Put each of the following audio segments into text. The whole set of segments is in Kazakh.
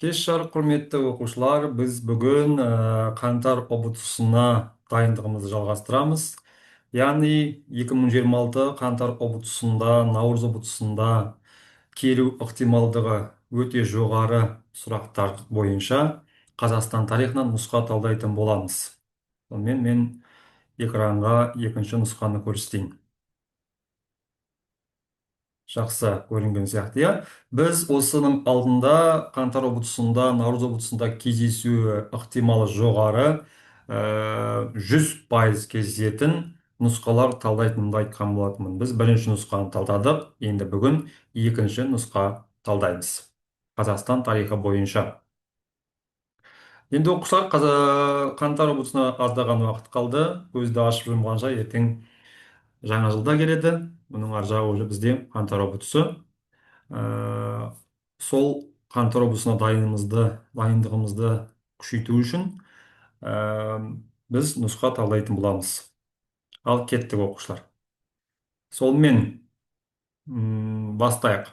Кеш жарық құрметті оқушылар, біз бүгін қаңтар ұбт-сына дайындығымызды жалғастырамыз. Яғни 2026 қаңтар ұбт-сында, наурыз ұбт-сында келу ықтималдығы өте жоғары сұрақтар бойынша Қазақстан тарихынан нұсқа талдайтын боламыз. Сонымен мен экранға екінші нұсқаны көрсетейін. Жақсы көрінген сияқты, иә. Біз осының алдында қаңтар ұбт-сында, наурыз ұбт-сында кездесуі ықтималы жоғары 100% кездесетін нұсқалар талдайтынымды айтқан болатынмын. Біз бірінші нұсқаны талдадық, енді бүгін екінші нұсқа талдаймыз. Қазақстан тарихы бойынша. Енді оқушылар қаңтар ұбт-сына аздаған уақыт қалды. Көзді ашып жұмғанша ертең жаңа жылда келеді. Бұның ар жағы уже бізде қаңтар ұбт-сы. Ә, сол қаңтар облысына дайындығымызды күшейту үшін біз нұсқа талдайтын боламыз. Ал кеттік оқушылар. Сонымен бастайық.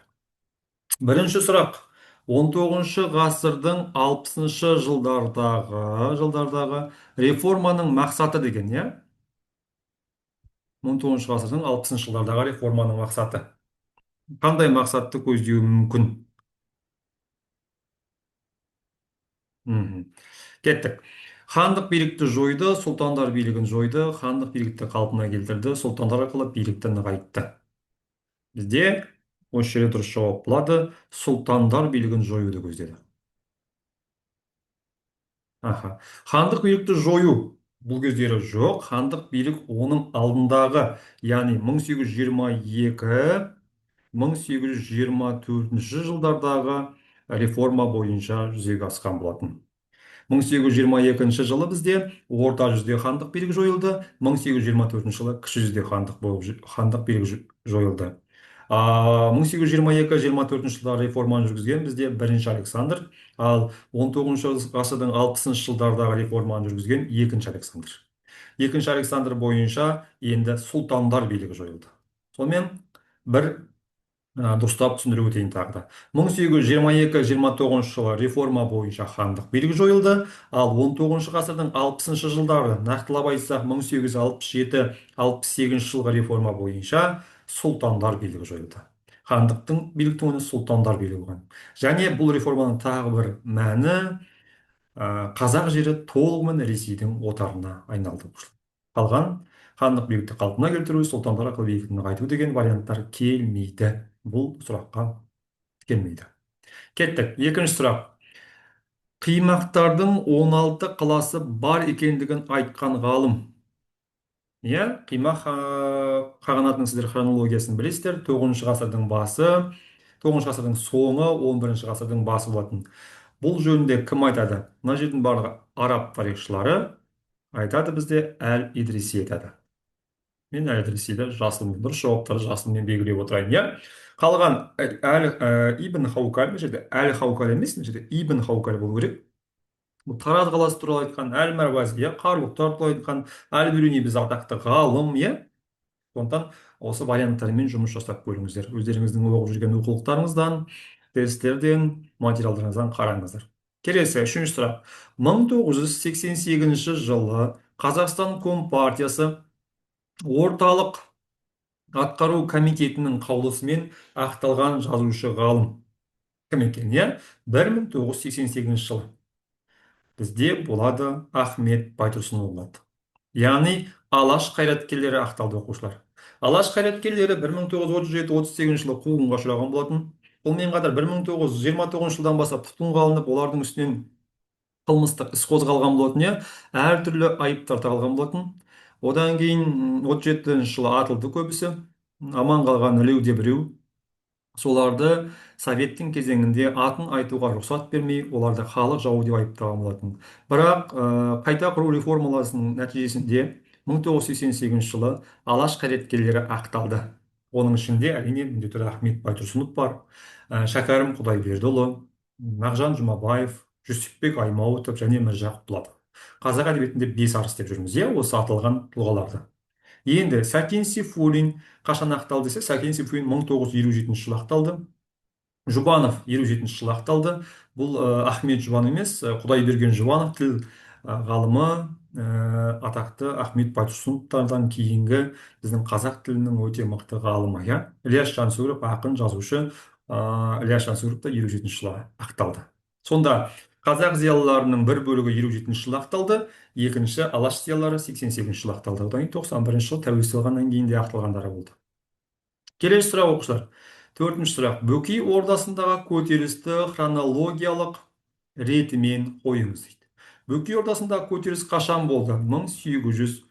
Бірінші сұрақ. 19 ғасырдың 60-шы жылдардағы реформаның мақсаты деген, иә? 19 ғасырдың 60-шы жылдардағы реформаның мақсаты. Қандай мақсатты көздеуі мүмкін? Кеттік. Хандық билікті жойды, сұлтандар билігін жойды, хандық билікті қалпына келтірді, сұлтандар арқылы билікті нығайтты. Бізде осы жерде дұрыс жауап болады, сұлтандар билігін жоюды көздеді. Хандық билікті жою бұл кездері жоқ, хандық билік оның алдындағы, яғни 1822-1824 жылдардағы реформа бойынша жүзеге асқан болатын. 1822 жылы бізде орта жүзде хандық билік жойылды, 1824 жылы кіші жүзде хандық билік жойылды. 1822-24 жылдары реформаны жүргізген бізде бірінші Александр, ал 19 ғасырдың 60 жылдардағы реформаны жүргізген екінші Александр. Екінші Александр бойынша енді сұлтандар билігі жойылды. Сонымен бір дұрыстап түсіндіріп өтейін тағы да. 1822-29 жылы реформа бойынша хандық билік жойылды, ал 19 ғасырдың 60 жылдары, нақтылап айтсақ 1867-68 жылғы реформа бойынша сұлтандар билігі жойылды. Хандықтың биліктің орнына сұлтандар билігі болған. Және бұл реформаның тағы бір мәні қазақ жері толығымен Ресейдің отарына айналды. Қалған хандық билікті қалпына келтіру, сұлтандар арқылы билікті нығайту деген варианттар келмейді. Бұл сұраққа келмейді. Кеттік. Екінші сұрақ. Қимақтардың 16 қаласы бар екендігін айтқан ғалым. Иә, Қимақ қағанатының сіздер хронологиясын білесіздер. 9 ғасырдың басы, 9 ғасырдың соңы, 11 ғасырдың басы болатын. Бұл жөнінде кім айтады? Мына жердің барлығы араб тарихшылары айтады, бізде Әл-Идриси айтады. Мен Әл-Идрисиді жасылмен, дұрыс жауаптарды жасылмен белгілеп отырайын, иә. Қалған Ибн Хаукаль, жерде Әл-Хаукаль емес, жерде Ибн Хаукаль болу керек. Бұл Тараз қаласы туралы айтқан, Әл-Марвази, иә, Қарлұқтар туралы айтқан, Әл-Бирюни біз атақты ғалым, иә. Сондықтан осы варианттармен жұмыс жасап көріңіздер. Өздеріңіздің оқып жүрген оқулықтарыңыздан, тесттерден, материалдарыңыздан қараңыздар. Келесі, үшінші сұрақ. 1988 жылы Қазақстан Компартиясы орталық атқару комитетінің қаулысымен ақталған жазушы ғалым кім екен, иә? 1988 жылы бізде болады Ахмет Байтұрсынұлы болады. Яғни алаш қайраткерлері ақталды, оқушылар. Алаш қайраткерлері 1937-38 жылы қуғынға ұшыраған болатын. Сонымен қатар 1929 жылдан бастап тұтқынға алынып, олардың үстінен қылмыстық іс қозғалған болатын, иә, әртүрлі айыптар тағылған болатын. Одан кейін 37 жылы атылды көбісі, аман қалған ілеуде біреу. Соларды советтің кезеңінде атын айтуға рұқсат бермей, оларды халық жауы деп айыптаған болатын. Бірақ қайта құру реформаларының нәтижесінде 1988 жылы алаш қайраткерлері ақталды. Оның ішінде әрине міндетті түрде Ахмет Байтұрсынов бар, Шәкәрім Құдайбердіұлы, Мағжан Жұмабаев, Жүсіпбек Аймауытов және Міржақып Дулатов. Қазақ әдебиетінде 5 арыс деп жүрміз, иә, осы аталған тұлғаларды. Енді Сәкен Сейфуллин қашан ақталды десе, Сәкен Сейфуллин 1957 жылы ақталды. жұбанов 57 жылы ақталды. Бұл Ахмет жұбан емес, құдайберген жұбанов, тіл ғалымы, атақты Ахмет байтұрсыновтардан кейінгі біздің қазақ тілінің өте мықты ғалымы. Иә, ілияс жансүгіров ақын, жазушы. Ілияс жансүгіров та 57 жылы ақталды. Сонда қазақ зиялыларының бір бөлігі 57 жылы ақталды, екінші алаш зиялылары 88 жылы ақталды. Одан кейін 91 жылы тәуелсіздік алғаннан кейін де ақталғандары болды. Келесі сұрақ оқушылар. Төртінші сұрақ. Бөкей ордасындағы көтерілісті хронологиялық ретімен қойыңыз дейді. Бөкей ордасындағы көтеріліс қашан болды? 1836,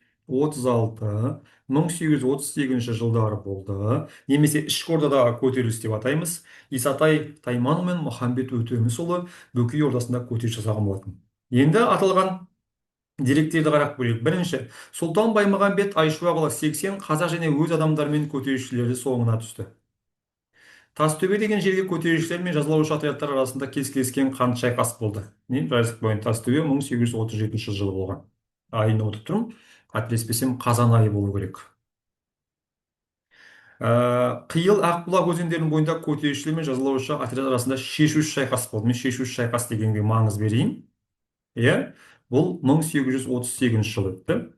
1838 жылдары болды. Немесе ішкі ордадағы көтеріліс деп атаймыз. Исатай Тайман мен Мұхамбет Өтемісұлы Бөкей ордасында көтеріліс жасаған болатын. Енді аталған деректерді қарап көрейік. Бірінші, Сұлтан Баймағамбет Айшуақұлы 80 қазақ және өз адамдарымен көтерілісшілерді соңына түсті. Тастөбе деген жерге көтерілісшілер мен жазалаушы отрядтар арасында кескілескен қан шайқас болды. Жазық бойын Тастөбе 1837 жылы болған. Айын ұмытып тұрмын. Қателеспесем қазан айы болу керек. Қиыл Ақбұлақ өзендерінің бойында көтерілісшілер мен жазалаушы отряд арасында шешуші шайқас болды. Мен шешуші шайқас дегенге маңыз берейін. Иә, бұл 1838 жылы өтті.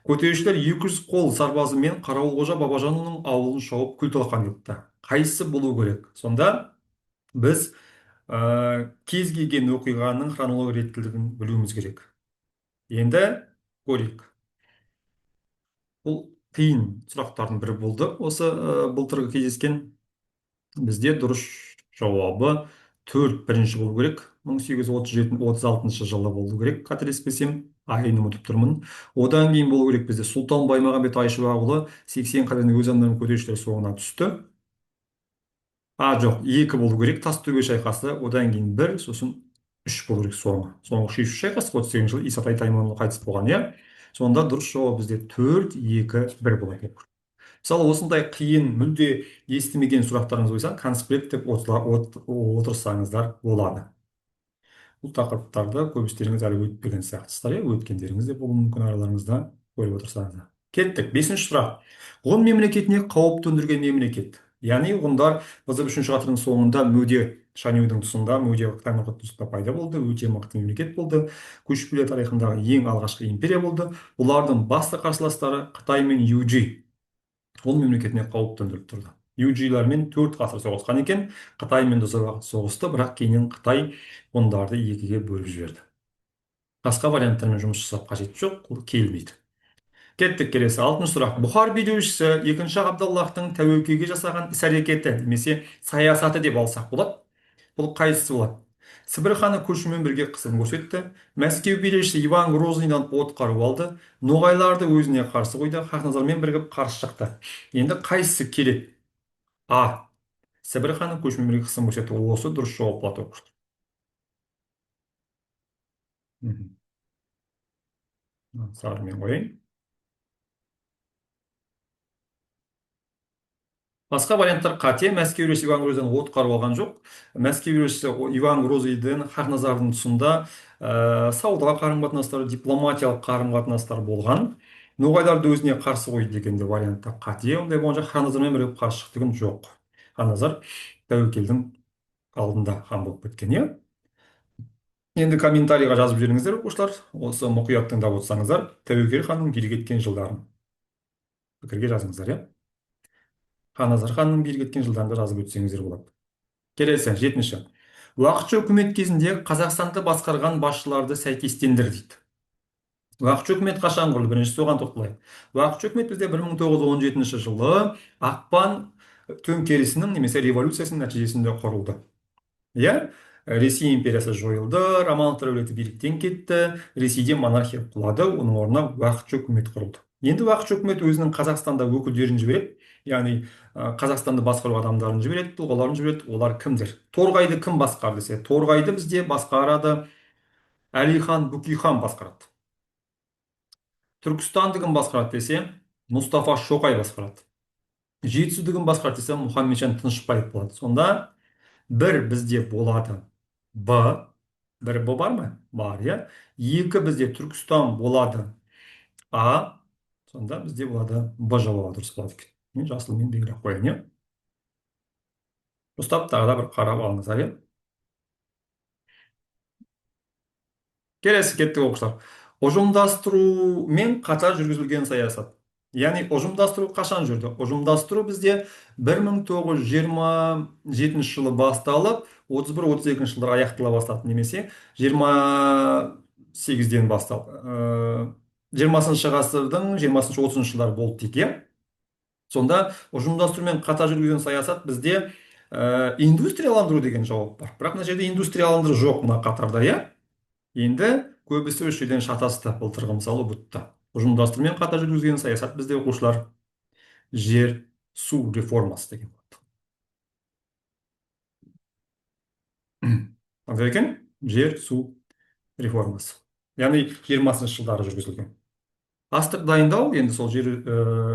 Көтерілісшілер 200 қол сарбазымен Қарауылқожа Бабажанұлының ауылын шауып күл талқан етті. Қайсысы болу керек? Сонда біз кез келген оқиғаның хронологиялық реттілігін білуіміз керек. Енді көрейік. Бұл қиын сұрақтардың бірі болды. Осы былтырғы кездескен бізде дұрыс жауабы 4 бірінші болу керек. 1836 жылы болу керек, қателеспесем, айын ұмытып тұрмын. Одан кейін болу керек бізде Сұлтан Баймағамбет Айшуақұлы 80 қазақ өз адамдарының көтерілісшілер соңына түсті. Жоқ, 2 болу керек, Тастөбе шайқасы, одан кейін 1, сосын 3 болу керек соңғы. Соңғы шешу шайқас 38 жылы Исатай Тайманұлы қайтыс болған, иә. Сонда дұрыс жауап бізде 4, 2, 1 болады. Мысалы, осындай қиын, мүлде естімеген сұрақтарыңыз болса, конспектіп отырсаңыздар болады. Бұл тақырыптарды көбістеріңіз әлі өтпеген сияқтысыздар, өткендеріңіз де болуы мүмкін араларыңызда, көріп отырсаңыздар. Кеттік. 5-ші сұрақ. Ғұн мемлекетіне қауіп төндірген мемлекет. Яғни ғұндар біздің 3-ші ғасырдың соңында Мөде Шанюдің тұсында, Мөде Таймұрхат тұсында пайда болды, өте мықты мемлекет болды. Көшпелі тарихындағы ең алғашқы империя болды. Олардың басты қарсыластары Қытай мен Южи. Ғұн мемлекетіне қауіп төндіріп тұрды. Южилармен 4 ғасыр соғысқан екен, Қытаймен де соғысты, бірақ кейіннен Қытай ғұндарды 2-ге бөліп жіберді. Басқа варианттармен жұмыс жасап қажет жоқ, ол келмейді. Кеттік, келесі 6-шы сұрақ. Бұхар билеушісі 2-ші Абдаллахтың Тәуекеге жасаған іс-әрекеті немесе саясаты деп алсақ болады. Бұл қайсысы болады? Сібір ханы көшумен бірге қысым көрсетті. Мәскеу билеушісі Иван Грозныйдан от қару алды. Ноғайларды өзіне қарсы қойды. Хақназармен бірігіп қарсы шықты. Енді қайсысы келеді? А. Сібір ханы көшумен бірге қысым көрсетті. Осы дұрыс жауап болады. Сарымен қояйын. Басқа варианттар қате. Мәскеу билеушісі Иван Грозыйдан от қару алған жоқ. Мәскеу билеушісі Иван Грозыйдың Хақназардың тұсында саудаға қарым-қатынастар, дипломатиялық қарым-қатынастар болған. Ноғайларды өзіне қарсы қойды дегенде вариантта қате. Ондай болғанша Хақназармен бірігіп қарсы шықты деген жоқ. Хақназар Тәуекелдің алдында хан болып кеткен, иә. Енді комментарийға жазып жіберіңіздер, оқушылар. Осы мұқият тыңдап отырсаңыздар, Тәуекел ханның билік еткен жылдарын пікірге жазыңыздар, иә. Хақназар ханның билік еткен жылдарында жазып өтсеңіздер болады. Келесі 7-ші. Уақытша үкімет кезінде Қазақстанды басқарған басшыларды сәйкестендір дейді. Уақытша үкімет қашан құрылды? Бірінші соған тоқталайық. Уақытша үкімет бізде 1917 жылы ақпан төңкерісінің немесе революциясының нәтижесінде құрылды. Иә, Ресей империясы жойылды, Романов әулеті биліктен кетті, Ресейде монархия құлады, оның орнына уақытша үкімет құрылды. Енді уақытша үкімет өзінің Қазақстанда өкілдерін жібереді, яғни Қазақстанды басқару адамдарын жібереді, тұлғаларын жібереді. Олар кімдер? Торғайды кім басқарды десе, Торғайды бізде басқарады Әлихан Бөкейхан басқарады. Түркістанды кім басқарады десе, Мұстафа Шоқай басқарады. Жетісуды кім басқарады десе, Мұхамеджан Тынышпаев болады. Сонда бір бізде болады Б. Бір Б бар ма? Бар, иә. 2 бізде Түркістан болады А. Сонда бізде болады Б жауабы дұрыс болады екен. Мен жасылмен белгілеп қояйын, иә. ұстап тағы да бір қарап алыңыздар, иә. Келесі кеттік оқушылар. Ұжымдастырумен қатар жүргізілген саясат. Яғни ұжымдастыру қашан жүрді? Ұжымдастыру бізде 1927 жылы басталып, 31-32 жылдары аяқтала бастады, немесе 28-ден басталып. 20 ғасырдың 20-30 жылдары болды дейік, иә. Сонда ұжымдастырумен қатар жүргізген саясат бізде индустрияландыру деген жауап бар. Бірақ мына жерде индустрияландыру жоқ мына қатарда, иә. Енді көбісі осы жерден шатасты. Былтырғы мысалы ұмытты. Ұжымдастырумен қатар жүргізген саясат бізде оқушылар жер су реформасы деген болады. Қандай екен? Жер су реформасы. Яғни 20-шы жылдары жүргізілген. Астық дайындау енді сол жер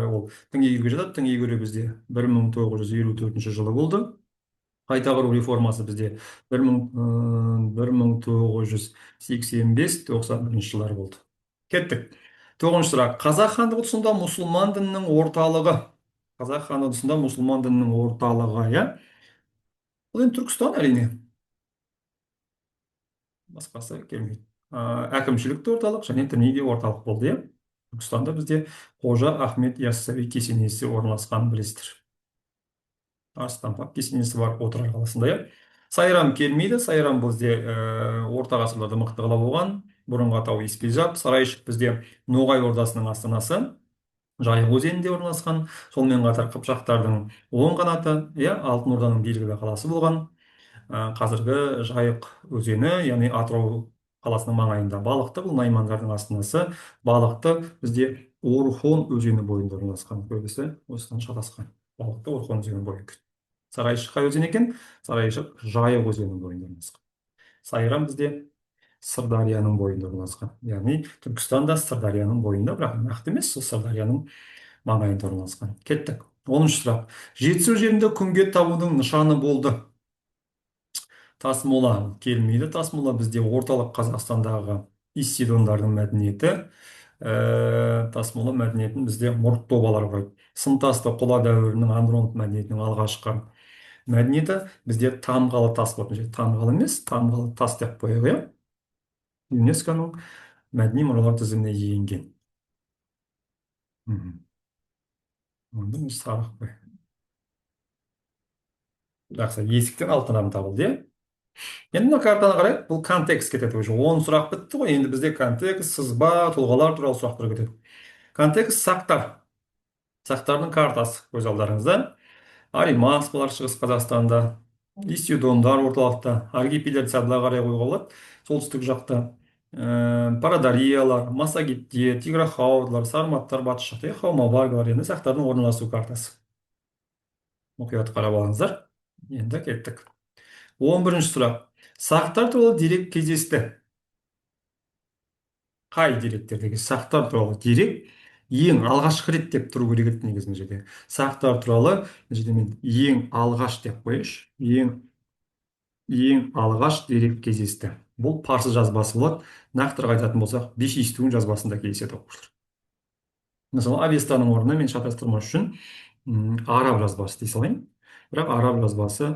ол тың игеруге жатады. Тың игеру бізде 1954 жылы болды. Қайта құру реформасы бізде 1985-91 жылдары болды. Кеттік. 9-шы сұрақ. Қазақ хандығы тұсында мұсылман дінінің орталығы. Қазақ хандығы тұсында мұсылман дінінің орталығы, иә. Бұл енді Түркістан әрине. Басқасы келмейді. Әкімшілікті орталық және діни де орталық болды, иә. Түркістанда бізде Қожа Ахмет Яссауи кесенесі орналасқанын білесіздер. Арыстанбаб кесенесі бар Отырар қаласында, иә. Сайрам келмейді. Сайрам бізде орта ғасырларда мықты қала болған. Бұрынғы атауы Испизап. Сарайшық бізде Ноғай ордасының астанасы. Жайық өзенінде орналасқан. Сонымен қатар Қыпшақтардың оң қанаты, иә, Алтын Орданың белгілі қаласы болған. Қазіргі Жайық өзені, яғни Атырау қаласының маңайында. Балықты бұл наймандардың астанасы. Балықты бізде Орхон өзені бойында орналасқан. Көбісі осыдан шатасқан. Балықты Орхон өзені бойында. Сарайшық қай өзен екен? Сарайшық Жайық өзенінің бойында орналасқан. Сайрам бізде Сырдарияның бойында орналасқан. Яғни Түркістан да Сырдарияның бойында, бірақ нақты емес, сол Сырдарияның маңайында орналасқан. Кеттік. 10-шы сұрақ. Жетісу жерінде күнге табудың нышаны болды. Тасмола келмейді. Тасмола бізде орталық Қазақстандағы Исидондардың мәдениеті. Тасмола мәдениетін бізде мұрт добалар құрайды. Сымтасты қола дәуірінің андронов мәдениетінің алғашқы мәдениеті бізде тамғалы тас болады. Тамғалы емес, тамғалы тас деп қояйық, иә. ЮНЕСКО-ның мәдени мұралар тізіміне енген. Онда біз сарық қой. Жақсы, есіктен алтын адам табылды, иә. Енді мына картаны қарайық, бұл контекст кетеді. Уже 10 сұрақ бітті ғой. Енді бізде контекст, сызба, тұлғалар туралы сұрақтар кетеді. Контекст сақтар. Сақтардың картасы көз алдарыңызда. Аримас болар шығыс Қазақстанда, Исидондар орталықта, аргипелерді сәділа қарай қоюға болады. Солтүстік жақта Парадариялар, Массагеттер, Тиграхаудылар, Сарматтар батыс жақта, Хаумавагалар, енді сақтардың орналасу картасы. Мұқият қарап алыңыздар. Енді кеттік. 11-ші сұрақ. Сақтар туралы дерек кездесті. Қай деректердегі сақтар туралы дерек ең алғашқы рет деп тұру керек еді негізінде жерде. Сақтар туралы жерде мен ең алғаш деп қояйыншы. Ең алғаш дерек кездесті. Бұл парсы жазбасы болады. Нақтырақ айтатын болсақ, Бехистун жазбасында кездеседі оқушылар. Мысалы, Авестаның орнына мен шатастырмас үшін араб жазбасы дей салайын. Бірақ араб жазбасы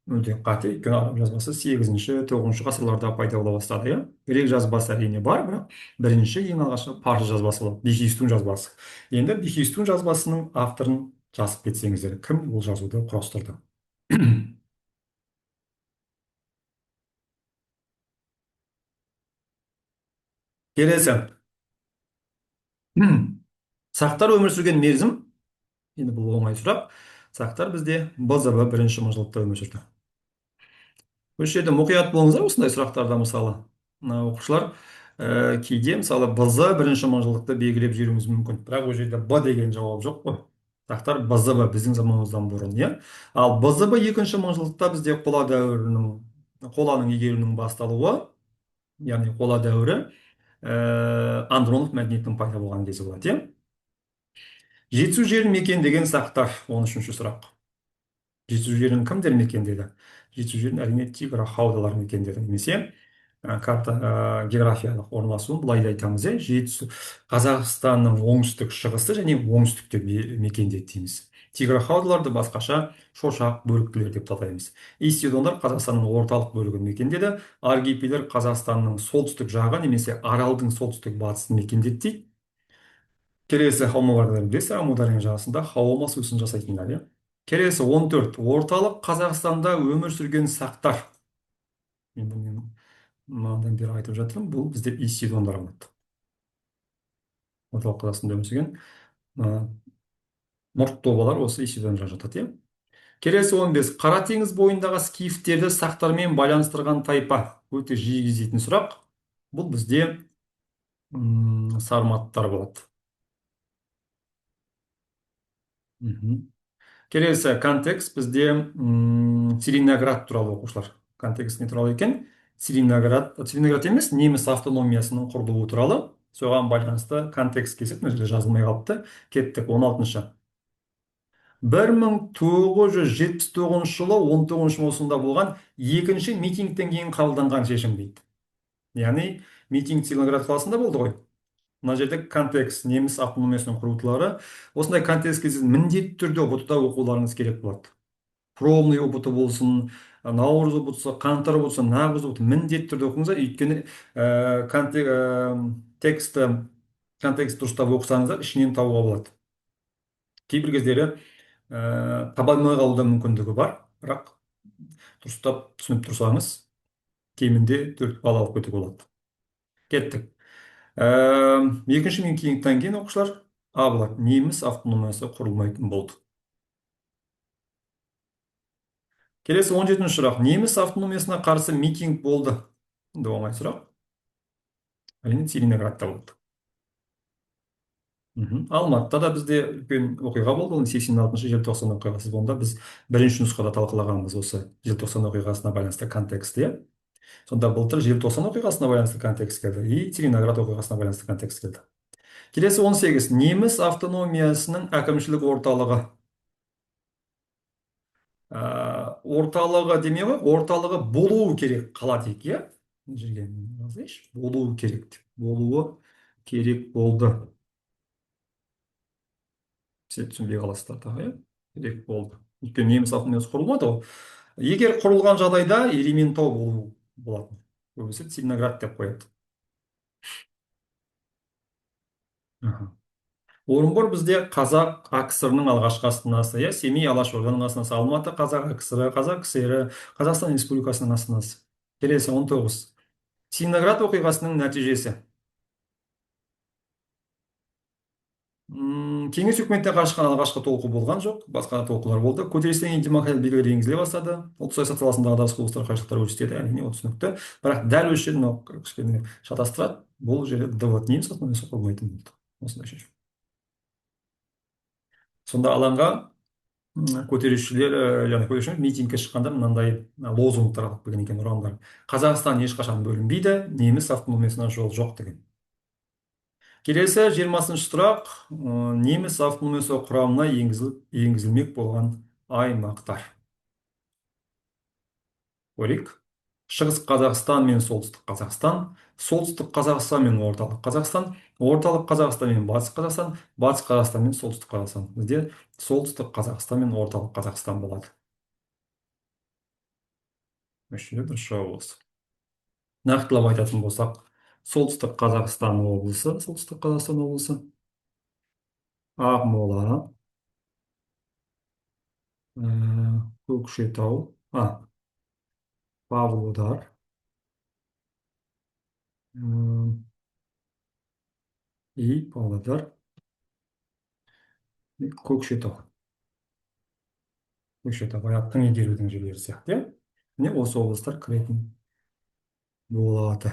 мүлде қате, өйткені араб жазбасы 8-9 ғасырларда пайда бола бастады, иә. Грек жазбасы әрине бар, бірақ бірінші ең алғашқы парсы жазбасы болады, Бехистун жазбасы. Енді Бехистун жазбасының авторын жазып кетсеңіздер, кім ол жазуды құрастырды? Келесі. Сақтар өмір сүрген мерзім, енді бұл оңай сұрақ. Сақтар бізде БЗБ бірінші мыңжылдықта өмір сүрді. Осы жерде мұқият болыңыздар осындай сұрақтарда, мысалы оқушылар кейде мысалы БЗ бірінші мыңжылдықты белгілеп жіберуіміз мүмкін, бірақ ол жерде Б деген жауап жоқ қой. Сақтар БЗБ біздің заманымыздан бұрын, иә. Ал БЗБ екінші мыңжылдықта бізде қоланың игеруінің басталуы, яғни қола дәуірі андронов мәдениетінің пайда болған кезі болады, иә. Жетісу жерін мекендеген сақтар, 13-ші сұрақ. Жетісу жерін кімдер мекендеді? Жетісу жерін әрине Тиграхаудалар мекендеді, немесе карта географиялық орналасуын былай да айтамыз, иә, жетісу қазақстанның оңтүстік шығысы және оңтүстікте мекендейді дейміз. тиграхаудаларды басқаша шошақ бөріктілер деп те атаймыз. исидондар қазақстанның орталық бөлігін мекендеді. аргипилер қазақстанның солтүстік жағы немесе аралдың солтүстік батысын мекендеді дейді. келесі хаумалардан білесіз, амудария жағасында хауама сусын жасайтындар, иә. келесі 14. Орталық Қазақстанда өмір сүрген сақтар. Енді мен мынадан бері айтып жатырмын, бұл бізде исидондар алады. Орталық Қазақстанда өмір сүрген мұрт тобалар осы исидонға жатады, иә. келесі 15. Қара теңіз бойындағы скифтерді сақтармен байланыстырған тайпа. Өте жиі кездесетін сұрақ. Бұл бізде сарматтар болады. Мгм. келесі контекст бізде Целиноград туралы оқушылар. Контекст не туралы екен? Целиноград емес, неміс автономиясының құрылуы туралы. Соған байланысты контекст кесіп, мына жерде жазылмай қалыпты. Кеттік 16. 1979 жылы 19 маусымда болған екінші митингтен кейін қабылданған шешім дейді. Яғни митинг Целиноград қаласында болды ғой. Мына жерде контекст, неміс автономиясының құру туралы. Осындай контекстке сіз міндетті түрде ұбт-да оқуларыңыз керек болады. Пробный ұбт болсын, наурыз ұбт, қаңтар болса, нағыз ұбт міндетті түрде оқыңыздар. Өйткені контекст дұрыстап оқысаңыздар, ішінен табуға болады. Кейбір кездері таба алмай қалу да мүмкіндігі бар, бірақ дұрыстап түсініп тұрсаңыз, кемінде 4 балл алып кетуге болады. Кеттік. Екінші митингтен кейін оқушылар болады. Неміс автономиясы құрылмайтын болды. келесі 17-ші сұрақ. Неміс автономиясына қарсы митинг болды. Енді оңай сұрақ. Әрине Целиноградта болды. Алматыда да бізде үлкен оқиға болды. Ол 86 желтоқсан оқиғасы. Онда біз бірінші нұсқада талқылағанбыз осы желтоқсан оқиғасына байланысты контекст, иә. Сонда былтыр желтоқсан оқиғасына байланысты контекст келді и Целиноград оқиғасына байланысты контекст келді. келесі 18. Неміс автономиясының әкімшілік орталығы. Орталығы демей ғой, орталығы болуы керек қала дейік, иә. Мына жерге жазайыншы. Болуы керек деп. Болуы керек болды. Сіз түсінбей қаласыздар тағы, иә. Керек болды. Өйткені неміс автономиясы құрылмады ғой. Егер құрылған жағдайда Ерейментау болу болатын. Көбісі Целиноград деп қояды. Орынбор бізде қазақ АКСР-ның алғашқы астанасы, иә. Семей Алашорданың астанасы, Алматы қазақ АКСР, қазақ КСР, Қазақстан Республикасының астанасы. келесі 19. Целиноград оқиғасының нәтижесі. Кеңес үкіметіне қарсы алғашқы толқу болған жоқ, басқа да толқулар болды. Көтерілістен кейін демократиялық белгілер енгізіле бастады. Ұлт саясат саласындағы дағдарыс құбылыстар қайшылықтар өрістеді, әрине ол түсінікті. Бірақ дәл осы жерде мынау кішкене шатастырады. Бұл жерде д неміс автономиясы құрылмайтын болды. Осындай шешім. Сонда алаңға көтерілісшілер митингке шыққанда мынандай лозунгтар алып келген екен, ұрандар. Қазақстан ешқашан бөлінбейді, неміс автономиясына жол жоқ деген. келесі 20-шы сұрақ. Неміс автономиясы құрамына енгізілмек болған аймақтар. көрейік. Шығыс Қазақстан мен солтүстік Қазақстан, солтүстік Қазақстан мен орталық Қазақстан, орталық Қазақстан мен батыс Қазақстан, батыс Қазақстан мен солтүстік Қазақстан. Бізде солтүстік Қазақстан мен орталық Қазақстан болады. Үшінші дұрыс жауап осы. Нақтылап айтатын болсақ, солтүстік Қазақстан облысы, Ақмола, Көкшетау, Павлодар, Павлодар, Көкшетау. Баяғыдан игерудің жерлері сияқты. Міне осы облыстар кіретін болады.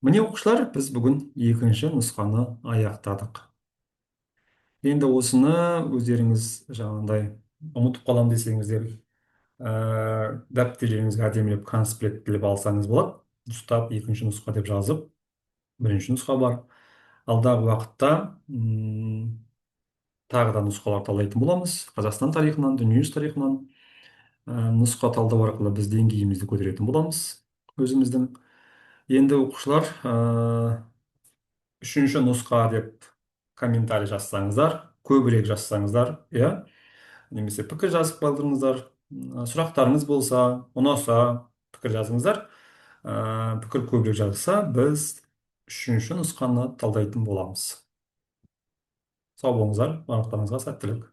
Міне оқушылар, біз бүгін екінші нұсқаны аяқтадық. Енді осыны өздеріңіз жаңағындай ұмытып қалам десеңіздер, дәптерлеріңізге әдемілеп конспекттеліп алсаңыз болады. Дұрыстап екінші нұсқа деп жазып, бірінші нұсқа бар. Алдағы уақытта тағы да нұсқалар талдайтын боламыз. Қазақстан тарихынан, дүниежүзі тарихынан нұсқа талдау арқылы біз деңгейімізді көтеретін боламыз өзіміздің. Енді оқушылар үшінші нұсқа деп комментарий жазсаңыздар, көбірек жазсаңыздар, иә, немесе пікір жазып қалдырыңыздар. Сұрақтарыңыз болса, ұнаса пікір жазыңыздар. Пікір көбірек жазылса, біз үшінші нұсқаны талдайтын боламыз. Сау болыңыздар, барлықтарыңызға сәттілік.